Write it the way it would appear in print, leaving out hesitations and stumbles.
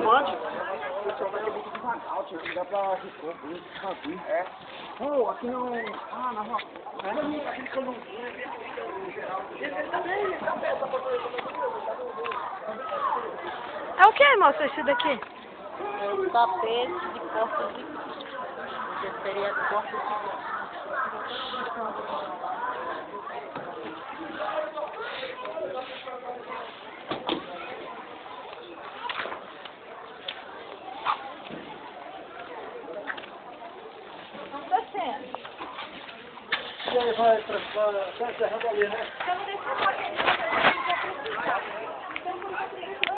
pode. O pessoal vai ter muito devagar, tio. Dá pra abrir. É. Pô, aqui não... Ah, na rua. Aquele canãozinho aqui. É o que, moça, esse daqui? É um tapete de porta de... Já seria porta de... Não tá sendo. E aí vai encerrando ali, né? Eu não deixei